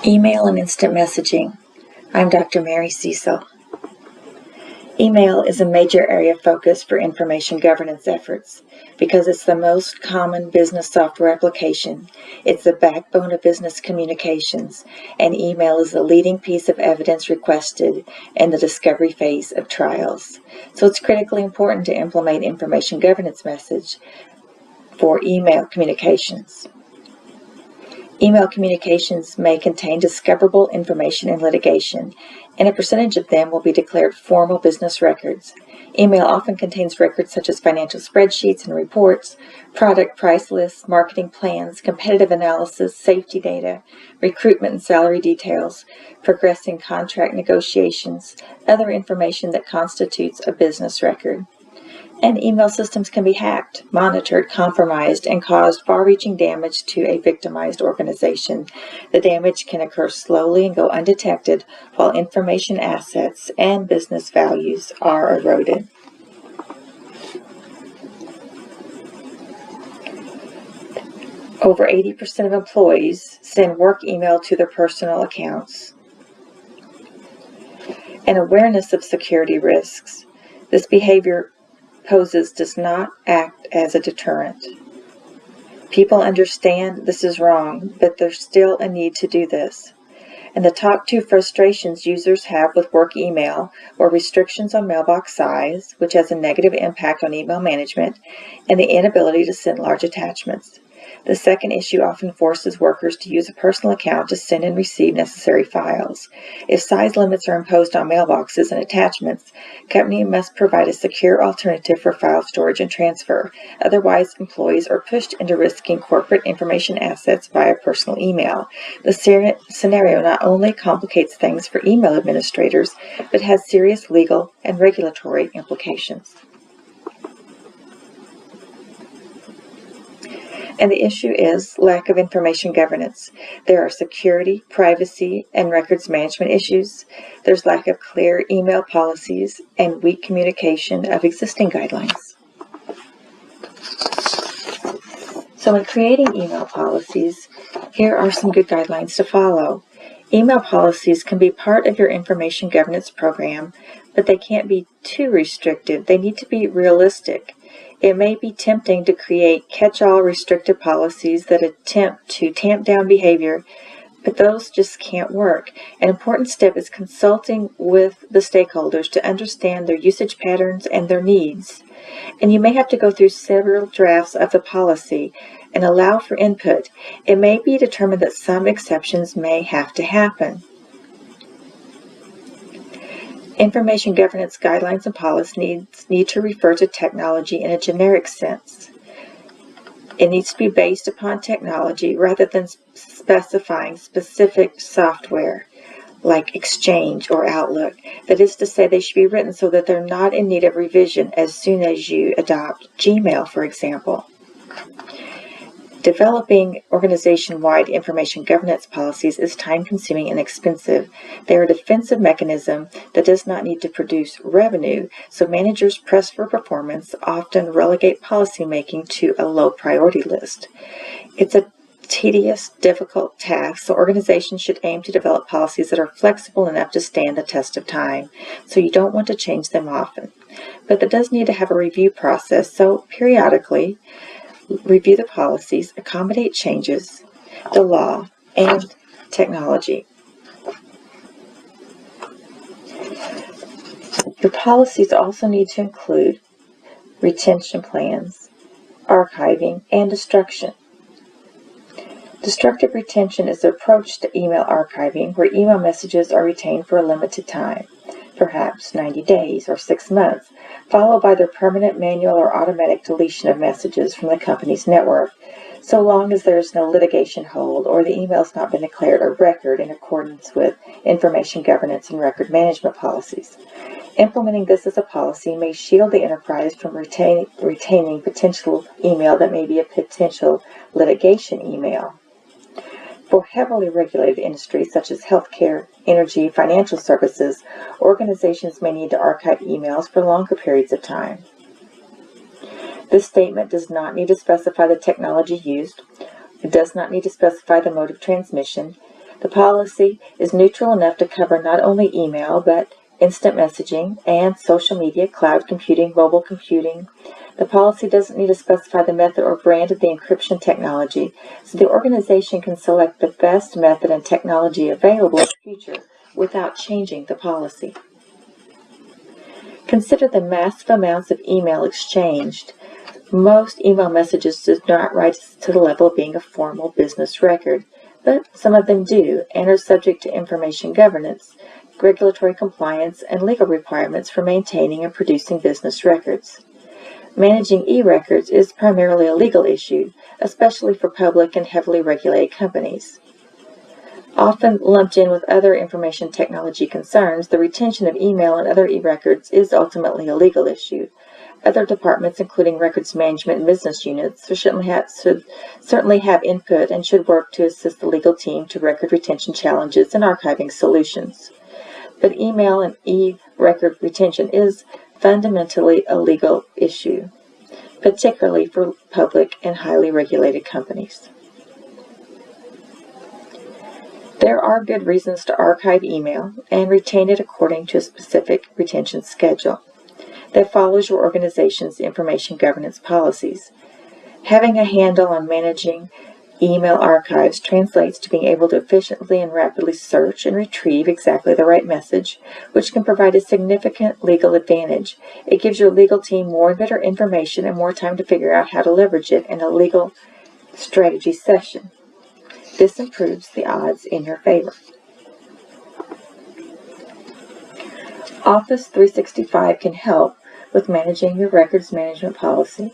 Email and instant messaging. I'm Dr. Mary Cecil. Email is a major area of focus for information governance efforts because it's the most common business software application. It's the backbone of business communications, and email is the leading piece of evidence requested in the discovery phase of trials. So it's critically important to implement information governance message for email communications. Email communications may contain discoverable information in litigation, and a percentage of them will be declared formal business records. Email often contains records such as financial spreadsheets and reports, product price lists, marketing plans, competitive analysis, safety data, recruitment and salary details, progressing contract negotiations, other information that constitutes a business record. And email systems can be hacked, monitored, compromised, and cause far-reaching damage to a victimized organization. The damage can occur slowly and go undetected while information assets and business values are eroded. Over 80% of employees send work email to their personal accounts. And awareness of security risks. This behavior does not act as a deterrent. People understand this is wrong, but there's still a need to do this. And the top two frustrations users have with work email are restrictions on mailbox size, which has a negative impact on email management, and the inability to send large attachments. The second issue often forces workers to use a personal account to send and receive necessary files. If size limits are imposed on mailboxes and attachments, companies must provide a secure alternative for file storage and transfer. Otherwise, employees are pushed into risking corporate information assets via personal email. The scenario not only complicates things for email administrators, but has serious legal and regulatory implications. And the issue is lack of information governance. There are security, privacy, and records management issues. There's lack of clear email policies and weak communication of existing guidelines. So in creating email policies, here are some good guidelines to follow. Email policies can be part of your information governance program, but they can't be too restrictive. They need to be realistic. It may be tempting to create catch-all restrictive policies that attempt to tamp down behavior, but those just can't work. An important step is consulting with the stakeholders to understand their usage patterns and their needs. And you may have to go through several drafts of the policy and allow for input. It may be determined that some exceptions may have to happen. Information governance guidelines and policies need to refer to technology in a generic sense. It needs to be based upon technology rather than specifying specific software like Exchange or Outlook. That is to say, they should be written so that they're not in need of revision as soon as you adopt Gmail, for example. Developing organization-wide information governance policies is time-consuming and expensive. They are a defensive mechanism that does not need to produce revenue, so managers pressed for performance often relegate policymaking to a low-priority list. It's a tedious, difficult task, so organizations should aim to develop policies that are flexible enough to stand the test of time, so you don't want to change them often. But that does need to have a review process, so periodically, review the policies, accommodate changes, the law, and technology. Your policies also need to include retention plans, archiving, and destruction. Destructive retention is the approach to email archiving, where email messages are retained for a limited time, perhaps 90 days or 6 months, followed by their permanent manual or automatic deletion of messages from the company's network, so long as there is no litigation hold or the email has not been declared a record in accordance with information governance and record management policies. Implementing this as a policy may shield the enterprise from retaining potential email that may be a potential litigation email. For heavily regulated industries such as healthcare, energy, financial services, organizations may need to archive emails for longer periods of time. This statement does not need to specify the technology used. It does not need to specify the mode of transmission. The policy is neutral enough to cover not only email, but instant messaging and social media, cloud computing, mobile computing. The policy doesn't need to specify the method or brand of the encryption technology, so the organization can select the best method and technology available in the future without changing the policy. Consider the massive amounts of email exchanged. Most email messages do not rise to the level of being a formal business record, but some of them do and are subject to information governance, regulatory compliance, and legal requirements for maintaining and producing business records. Managing e-records is primarily a legal issue, especially for public and heavily regulated companies. Often lumped in with other information technology concerns, the retention of email and other e-records is ultimately a legal issue. Other departments, including records management and business units, should certainly have input and should work to assist the legal team to record retention challenges and archiving solutions. But email and e-record retention is fundamentally a legal issue, particularly for public and highly regulated companies. There are good reasons to archive email and retain it according to a specific retention schedule that follows your organization's information governance policies. Having a handle on managing email archives translates to being able to efficiently and rapidly search and retrieve exactly the right message, which can provide a significant legal advantage. It gives your legal team more and better information and more time to figure out how to leverage it in a legal strategy session. This improves the odds in your favor. Office 365 can help with managing your records management policy.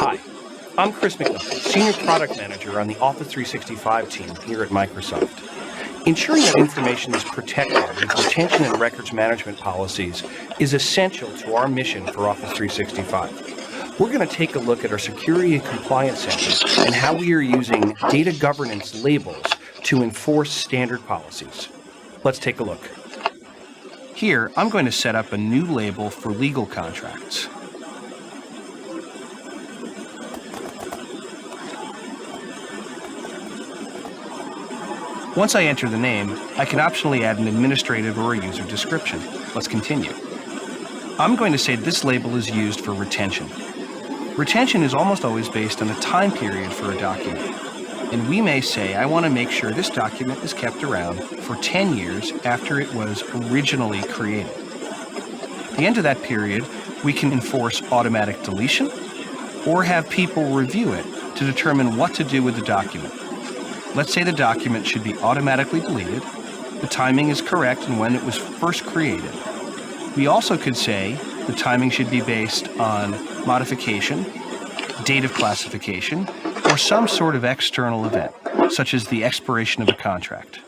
Hi, I'm Chris McNutt, Senior Product Manager on the Office 365 team here at Microsoft. Ensuring that information is protected with retention and records management policies is essential to our mission for Office 365. We're going to take a look at our Security and Compliance Center and how we are using data governance labels to enforce standard policies. Let's take a look. Here, I'm going to set up a new label for legal contracts. Once I enter the name, I can optionally add an administrative or a user description. Let's continue. I'm going to say this label is used for retention. Retention is almost always based on a time period for a document. And we may say, I want to make sure this document is kept around for 10 years after it was originally created. At the end of that period, we can enforce automatic deletion or have people review it to determine what to do with the document. Let's say the document should be automatically deleted. The timing is correct and when it was first created. We also could say the timing should be based on modification, date of classification, or some sort of external event, such as the expiration of a contract.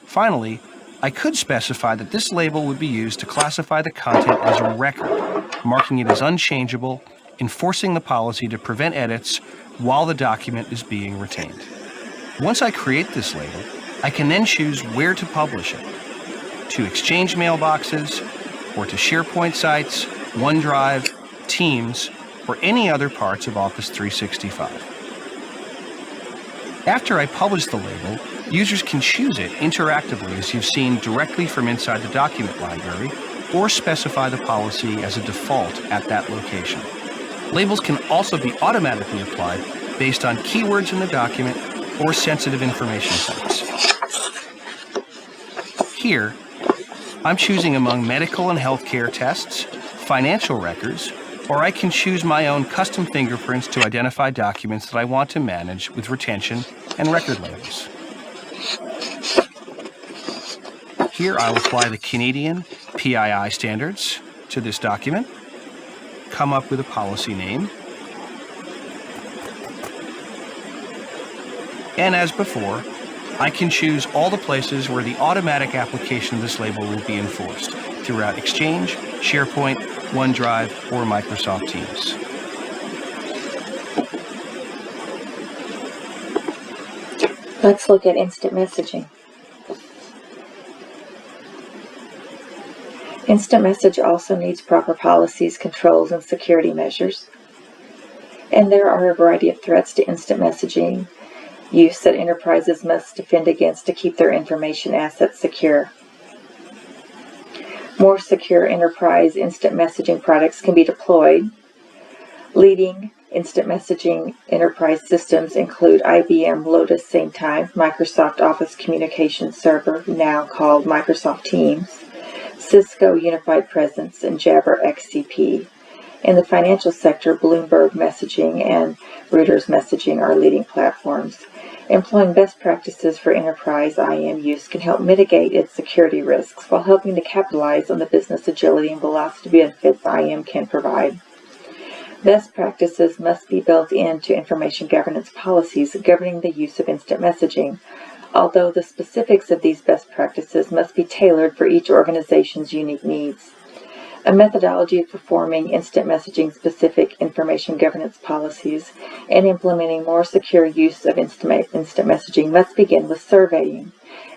Finally, I could specify that this label would be used to classify the content as a record, marking it as unchangeable, enforcing the policy to prevent edits while the document is being retained. Once I create this label, I can then choose where to publish it, to Exchange mailboxes, or to SharePoint sites, OneDrive, Teams, or any other parts of Office 365. After I publish the label, users can choose it interactively, as you've seen, directly from inside the document library, or specify the policy as a default at that location. Labels can also be automatically applied based on keywords in the document or sensitive information types. Here, I'm choosing among medical and healthcare tests, financial records, or I can choose my own custom fingerprints to identify documents that I want to manage with retention and record labels. Here I'll apply the Canadian PII standards to this document, come up with a policy name, and as before, I can choose all the places where the automatic application of this label will be enforced throughout Exchange, SharePoint, OneDrive, or Microsoft Teams. Let's look at instant messaging. Instant message also needs proper policies, controls, and security measures. And there are a variety of threats to instant messaging use that enterprises must defend against to keep their information assets secure. More secure enterprise instant messaging products can be deployed. Leading instant messaging enterprise systems include IBM Lotus SameTime, Microsoft Office Communications Server, now called Microsoft Teams, Cisco Unified Presence, and Jabber XCP. In the financial sector, Bloomberg Messaging and Reuters Messaging are leading platforms. Employing best practices for enterprise IM use can help mitigate its security risks while helping to capitalize on the business agility and velocity benefits IM can provide. Best practices must be built into information governance policies governing the use of instant messaging, although the specifics of these best practices must be tailored for each organization's unique needs. A methodology for forming instant messaging specific information governance policies and implementing more secure use of instant messaging must begin with surveying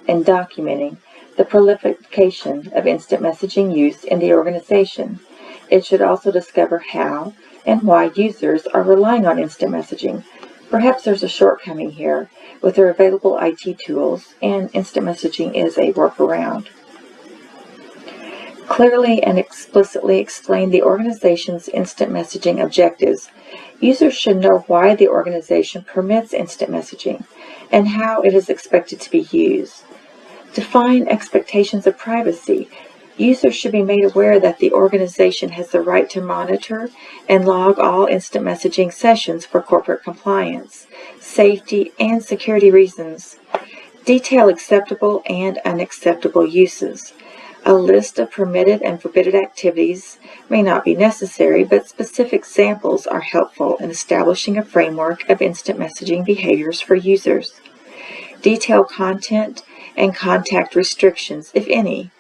and documenting the proliferation of instant messaging use in the organization. It should also discover how and why users are relying on instant messaging. Perhaps there's a shortcoming here with their available IT tools, and instant messaging is a workaround. Clearly and explicitly explain the organization's instant messaging objectives. Users should know why the organization permits instant messaging and how it is expected to be used. Define expectations of privacy. Users should be made aware that the organization has the right to monitor and log all instant messaging sessions for corporate compliance, safety, and security reasons. Detail acceptable and unacceptable uses. A list of permitted and forbidden activities may not be necessary, but specific examples are helpful in establishing a framework of instant messaging behaviors for users. Detail content and contact restrictions, if any.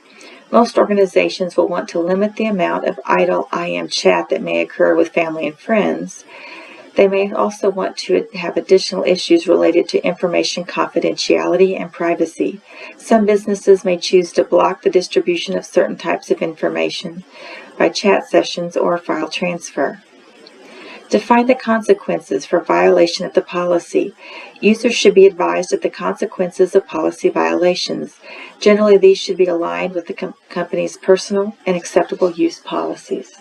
Most organizations will want to limit the amount of idle IM chat that may occur with family and friends. They may also want to have additional issues related to information confidentiality and privacy. Some businesses may choose to block the distribution of certain types of information by chat sessions or file transfer. Define the consequences for violation of the policy. Users should be advised of the consequences of policy violations. Generally, these should be aligned with the company's personal and acceptable use policies.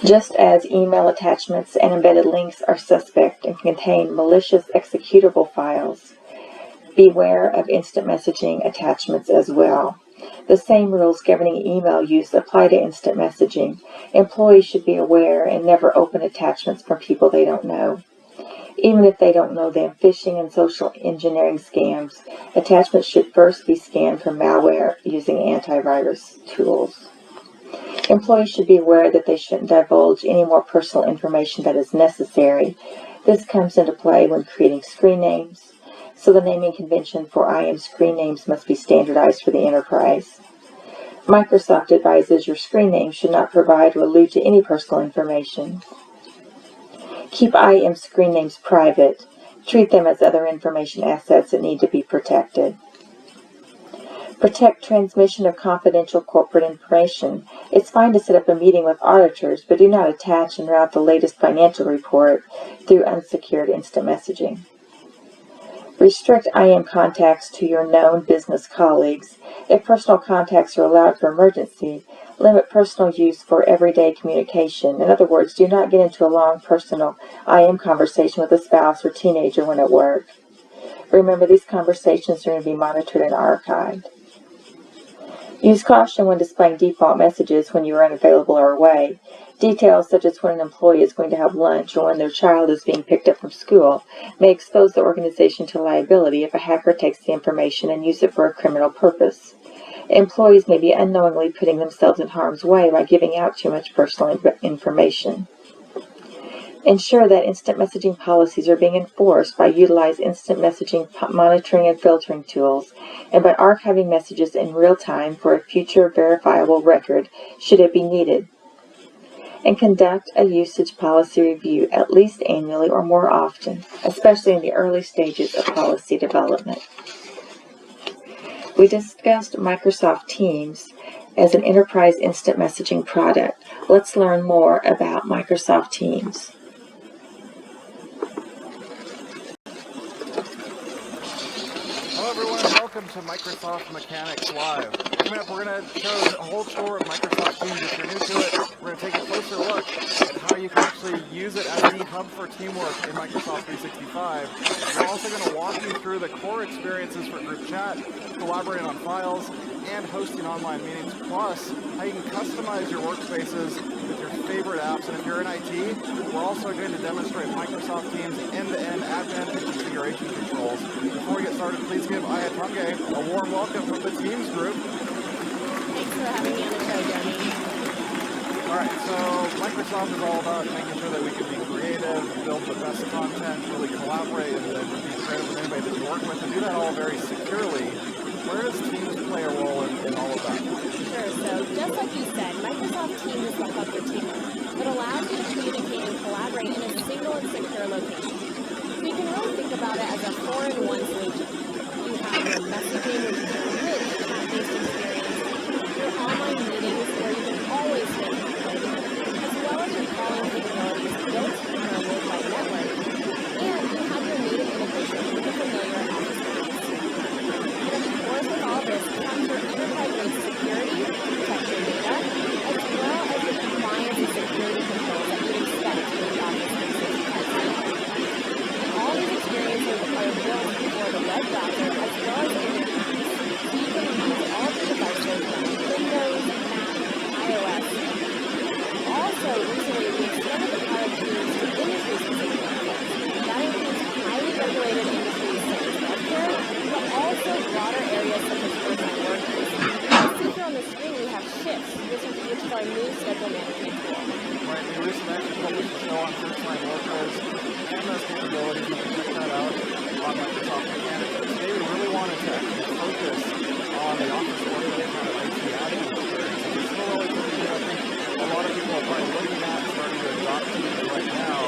Just as email attachments and embedded links are suspect and contain malicious executable files, beware of instant messaging attachments as well. The same rules governing email use apply to instant messaging. Employees should be aware and never open attachments from people they don't know. Even if they don't know them, phishing and social engineering scams, attachments should first be scanned for malware using antivirus tools. Employees should be aware that they shouldn't divulge any more personal information that is necessary. This comes into play when creating screen names, so the naming convention for IM screen names must be standardized for the enterprise. Microsoft advises your screen name should not provide or allude to any personal information. Keep IM screen names private. Treat them as other information assets that need to be protected. Protect transmission of confidential corporate information. It's fine to set up a meeting with auditors, but do not attach and route the latest financial report through unsecured instant messaging. Restrict IM contacts to your known business colleagues. If personal contacts are allowed for emergency, limit personal use for everyday communication. In other words, do not get into a long personal IM conversation with a spouse or teenager when at work. Remember, these conversations are going to be monitored and archived. Use caution when displaying default messages when you are unavailable or away. Details such as when an employee is going to have lunch or when their child is being picked up from school may expose the organization to liability if a hacker takes the information and uses it for a criminal purpose. Employees may be unknowingly putting themselves in harm's way by giving out too much personal information. Ensure that instant messaging policies are being enforced by utilizing instant messaging monitoring and filtering tools and by archiving messages in real time for a future verifiable record should it be needed. And conduct a usage policy review at least annually or more often, especially in the early stages of policy development. We discussed Microsoft Teams as an enterprise instant messaging product. Let's learn more about Microsoft Teams. Hello everyone, and welcome to Microsoft Mechanics Live. Coming up, we're going to show a whole tour of Microsoft Teams. If you're new to it, we're going to take a closer look at how you can actually use it as the hub for teamwork in Microsoft 365. We're also going to walk you through the core experiences for group chat, collaborating on files, and hosting online meetings, plus how you can customize your workspaces with your favorite apps. And if you're in IT, we're also going to demonstrate Microsoft Teams end-to-end admin and configuration controls. Before we get started, please give Aya Tunge a warm welcome from the Teams group. Thanks for having me on the show, Jeremy. All right, so Microsoft is all about making sure that we can be creative, build the best content, really collaborate, and then be creative with anybody that you work with, and do that all very securely. Where does Teams play a role in all of that? Sure, so just like you said, Microsoft Teams is the hub for teamwork. It allows you to communicate and collaborate in a single and secure location. So you can really think about it as a 4-in-1 solution. You have your messaging, which is a rich chat-based experience, your online meetings where you can always stay connected, as well as your calling capabilities built on a worldwide network, and you have your native integration with the familiar Office apps. And of course, with all this comes your enterprise-grade security to protect your data, as well as the compliance and security controls that you'd expect with the Office 365 suite. And all these experiences are built for the web browser as well as in your apps, so you can use all of your devices from Windows, Mac, iOS. Also, recently we extended the power of Teams to industry-specific benefits. That includes highly regulated industries such as healthcare, but also broader areas such as first-time workers. As you see here on the screen, we have Shifts, which is our new schedule management tool. Right, we recently actually published a show on first-time workers and those capabilities. You can check that out on Microsoft Mechanics. But today we really wanted to actually focus on the Office workload kind of IT admin experience. It's still relatively new. I think a lot of people are probably looking at and starting to adopt Teams right now.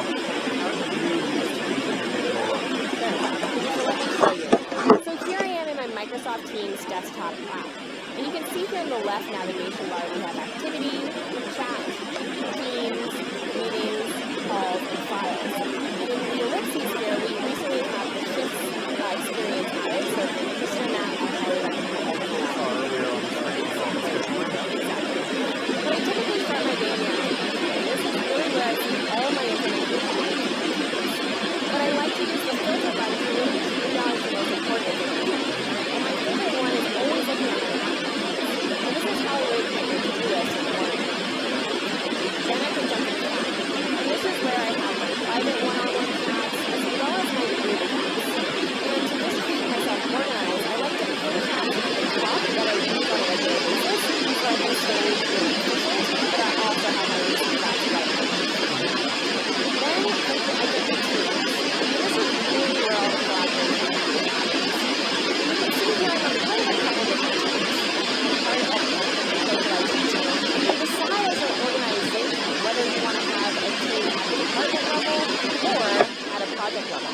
How do you use Teams in your day-to-day work? So let me show you. So here I am in my Microsoft Teams desktop app. And you can see here in the left navigation bar we have activity, chat, teams, meetings, calls, and files. And in the ellipses here, we recently have the Shifts experience added. So if you're interested in that, I highly recommend it. Earlier on the screen, Exactly. But I typically start my day in the activity, and this is really where I see all my information coming from. But I like to use the filter button to really choose out the most important information. And my favorite one is always looking at my account. And this is how I really create my to-do list in the morning. Then I can jump to chat. And this is where I have my private one-on-one chats as well as my group chats. And to just keep myself organized, I like to pin chats to the top that I use on a regular basis so I can stay really efficient, but I also have my recent chats right now. Then I get to teams. And this is really where all the collaboration happens. You can see here I'm a part of a couple different teams. I'm part of a corporate IT team. And decide as an organization whether you want to have a team at the department level or at a project level.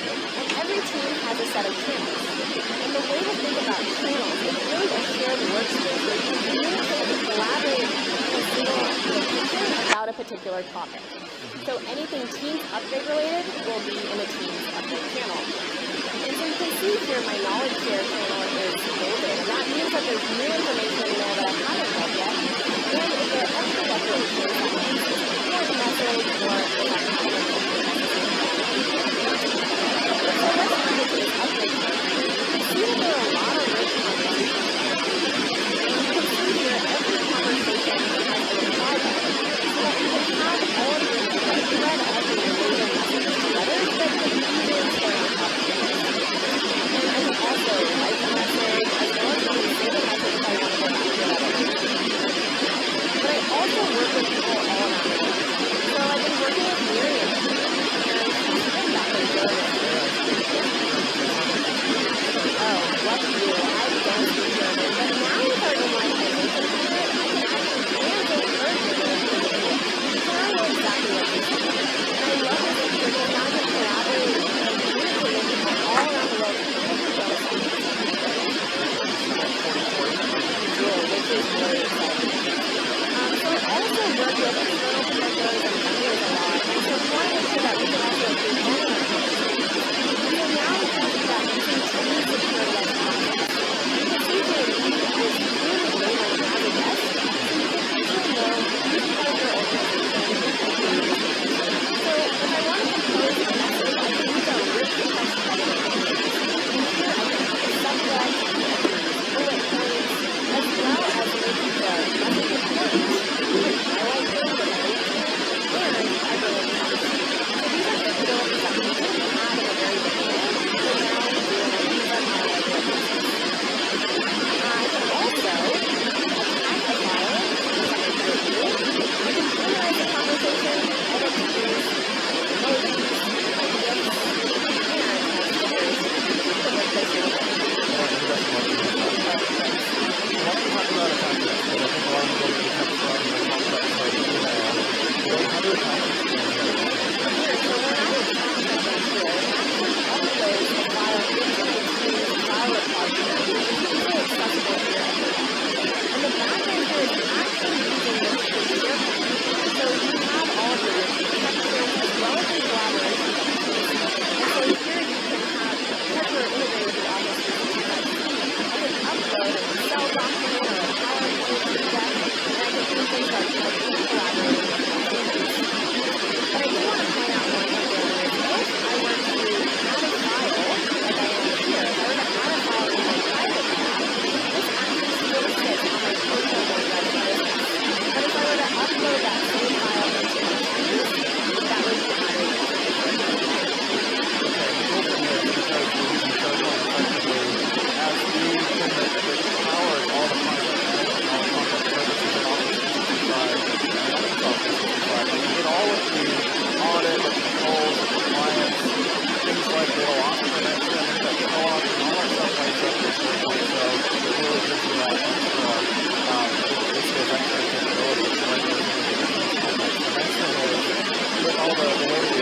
And every team has a set of channels. And the way to think about channels is really a shared workspace where you can communicate and collaborate in a single location about a particular topic. So anything Teams upgrade related will be in a Teams upgrade channel. And so you can see here my knowledge share channel is bolded, and that means that there's new information in there that I haven't read yet. And if there are extra declarations, that means it's an important message or if I'm having a necessary So let's move into this upgrade channel. You can see that there are a lot of rich conversations. You can see here every conversation has a reply button, so that you can have all of your thread of your related messages together so that you can easily stay on top of things. And I can also write a message as well as even save a message if I want to go back to another meeting. But I also work with people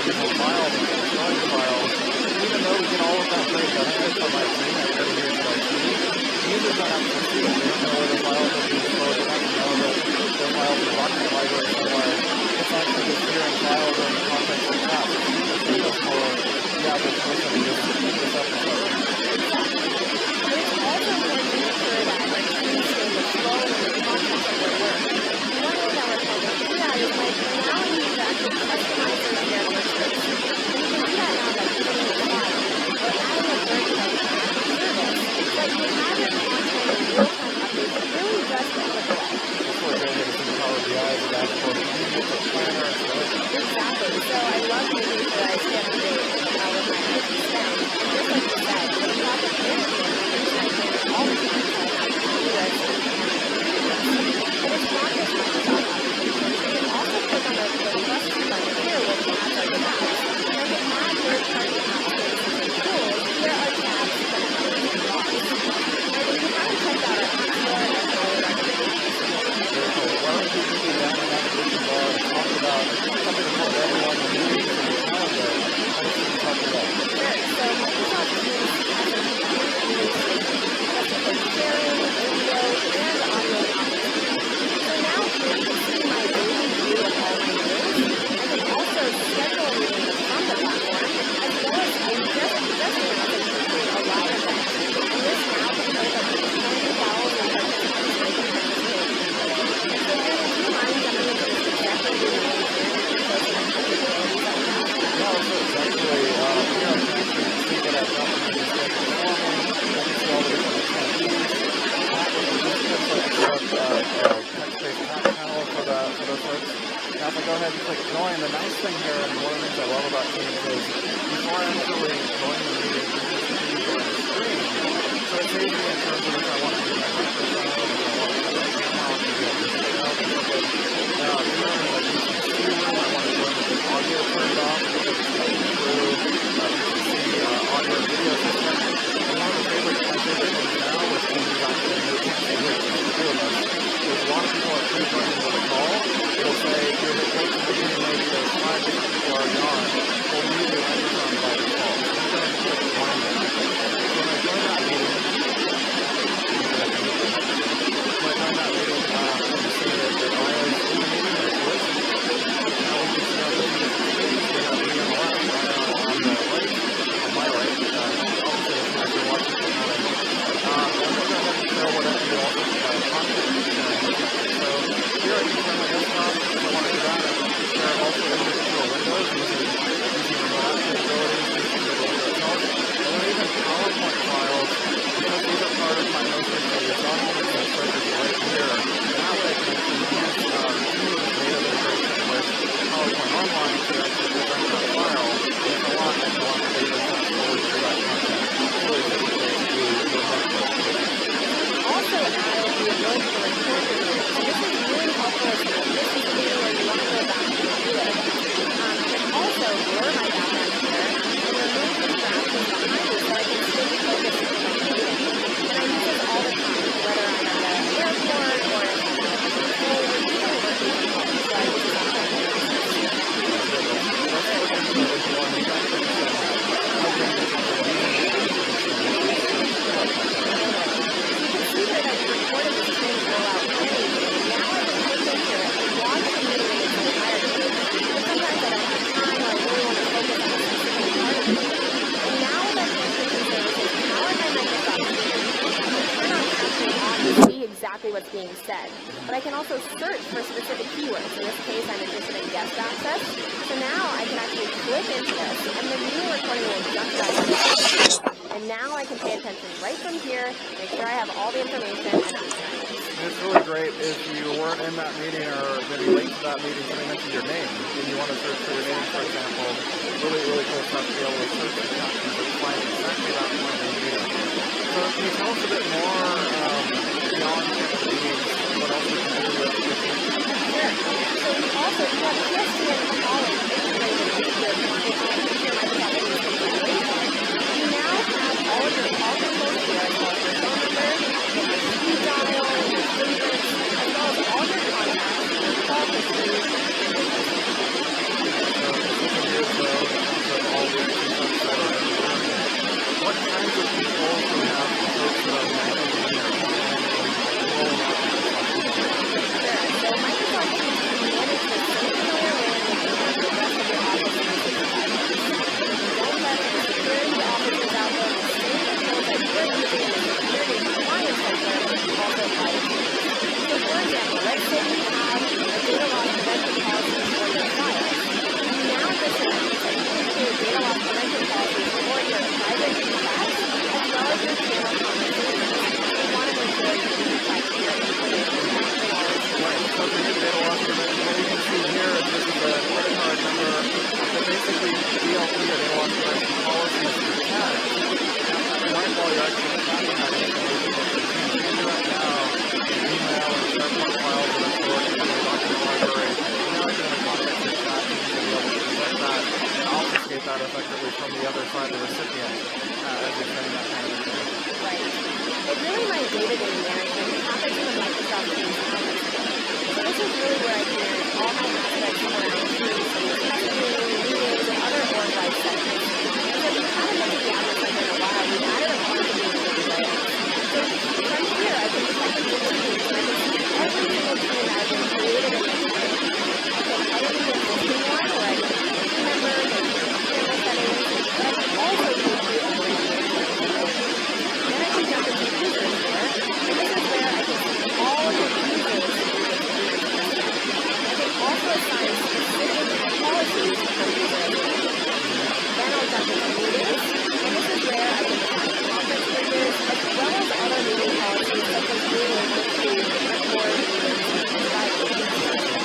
using files and showing files, even though we get all of that great benefit from our team at Ready Here to IT, users don't actually see it. They don't know where the files are being stored. They don't know that their files are locked in the library somewhere. It's actually just here in files or in the context of apps. It's super seamless for the average person to just pick this up and start. But it's also important to make sure that our teams stay in the flow and in the context of their work. One way that we're trying to do that is by allowing you to actually customize their shared workspace. And you can do that now by creating a file or adding a version of an active service so that you have your content and real-time updates really just a click away. That's where they're going to see Power BI as a dashboard. It's a planner. Exactly. So I love making sure that I stay up to date with my IT spend. And just like you said, with project management, I use my planner all the time so I have to do this and but it's not just Microsoft applications. You can also click on the plus button here, which adds our tabs. And I can add third-party app services and tools via our tabs from Apps and Logs. And if you haven't checked out our App Store, I highly recommend it. Very cool. Why don't you just go down the navigation bar and talk about something important to everyone in the meetings and the calendar? How does you talk about it? Sure. So Microsoft Teams has a complete meeting station that supports sharing, video, and audio conferencing. So now here you can see my daily view of all my meetings. I can also schedule a meeting from the platform, as well as I just announced and complete a live event. And this now can hold up to 20,000 participants who can participate in the meeting. So Aaron, do you mind jumping into this executive meeting here and closing my capabilities that we have? No, so it's actually, here I can actually see what I've done in the schedule for me. I can see all the different attendees. This is just a text-based chat panel for those folks. Now if I go ahead and click join, the nice thing here, and one of the things I love about Teams is before I actually join the meeting, you can see the screen. So it's easy in terms of if I want to do my microphone, if I want to do my camera, I can do it just like that. Now, if you're in the VCC room, I want to join with the audio turned off, because it's coming through. You can see audio and video system. And one of my favorite things now with Teams is actually you can't see here, it's just the two of us. There's a lot of people are pre-joining with a call. It'll say, if you're late to the meeting, maybe there's 5 different people already on. We'll mute your microphone by default. So I'm going to click join now. So when I join that meeting, you can see that the bio is in the meeting, it's listed. Now we can see our different screens. We have me on the left, on the right, on my right. Obviously, it's not you're watching from that angle. And we're going to have to show whatever you also provide content sharing. So here I can share my desktop. If I want to do that, I can share also individual windows using remote app capabilities, using the window itself. And then even PowerPoint files, because these are part of my Notion data documents and searches right here. That way I can actually use Teams data integration with PowerPoint Online to actually present that file. And if I want, I can walk the data and fast forward through that content. It's really efficient way to do remote presentation. Also added the ability to record your meeting. So this is really helpful if this is a meeting where you want to go back and review it. I can also blur my background here and remove distractions behind me so I can stay focused on my meeting. And I use this all the time, whether I'm at the airport or if I'm at a cafe or even working from home. So I use this all the time. See that I've recorded this training rollout already, and now I can click into it and watch the meeting in its entirety. But sometimes I don't have time or I really want to focus on a specific part of the meeting. And now with our transcription services powered by Microsoft Teams, I can turn on caption on to see exactly what's being said. But I can also search for specific keywords. In this case, I'm interested in guest access. So now I can actually click into this, and the meeting recording will jump right into it. And now I can pay attention right from here, make sure I have all the information, and action. It's really great if you weren't in that meeting or maybe late to that meeting, somebody mentioned your name, and you want to search for your name, for example. Really cool stuff to be able to search the captions and find exactly that point in the meeting. So can you tell us a bit more beyond the meetings, what else we can do with the team? Sure. So we also have PSTN calling integrated into your Microsoft Teams configuration. You now have all of your call controls here, as well as your phone number, your speed dial, your favorites, as well as all your contacts, your call history, and your business. So switching gears though, used per user as well. Then I'll jump into meetings, and this is where I can define conference bridges, as well as other meeting policies such as being able to record meetings and provide meetings.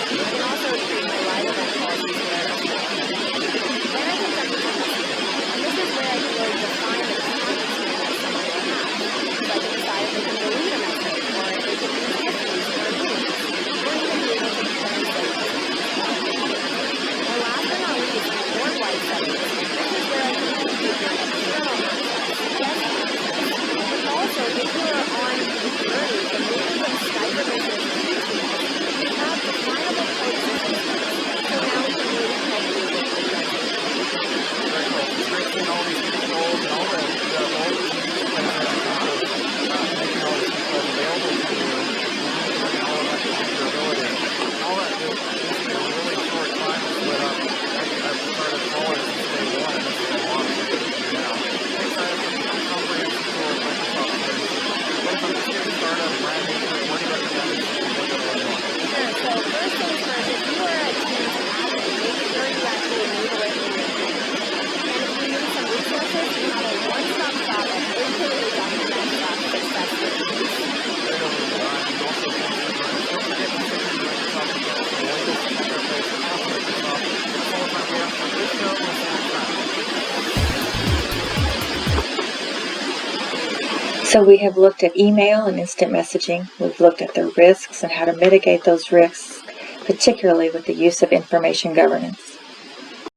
I can also create my live event policies there as well. Then I can jump into messaging, and this is where I can really define the chat experience that someone will have. So I can decide if they can delete a message, or if they can use cookies or meetings, or even be able to translate messages as well. And last but not least, board-wide settings. This is where I can configure external access, guest access, and also if you are on the journey from moving from Skype for Business to Teams, we have definable coexistence. So now we can really help you with the transition. Very cool. It's great seeing all these controls and all the roles and plans that you have of making all these controls available to you, and all of that configurability. And all that is in a really short time to split up. I've started following since day one, and this is a lot of things to do now. Thanks, guys, for the comprehensive tour of Microsoft Teams. What if I'm just getting started, I'm brand new to it, what do you recommend to look at it more? Sure. So first things first, if you are a Teams admin, make sure you actually enable it in your Teams. And if you need some resources, we have a one-stop shop at aka.net/successful. Right over the line, and also thanks for joining us. Don't forget to check out Microsoft Account for the latest interface across Microsoft. That's all the time we have for this show. We'll see you next time. So we have looked at email and instant messaging. We've looked at the risks and how to mitigate those risks, particularly with the use of information governance.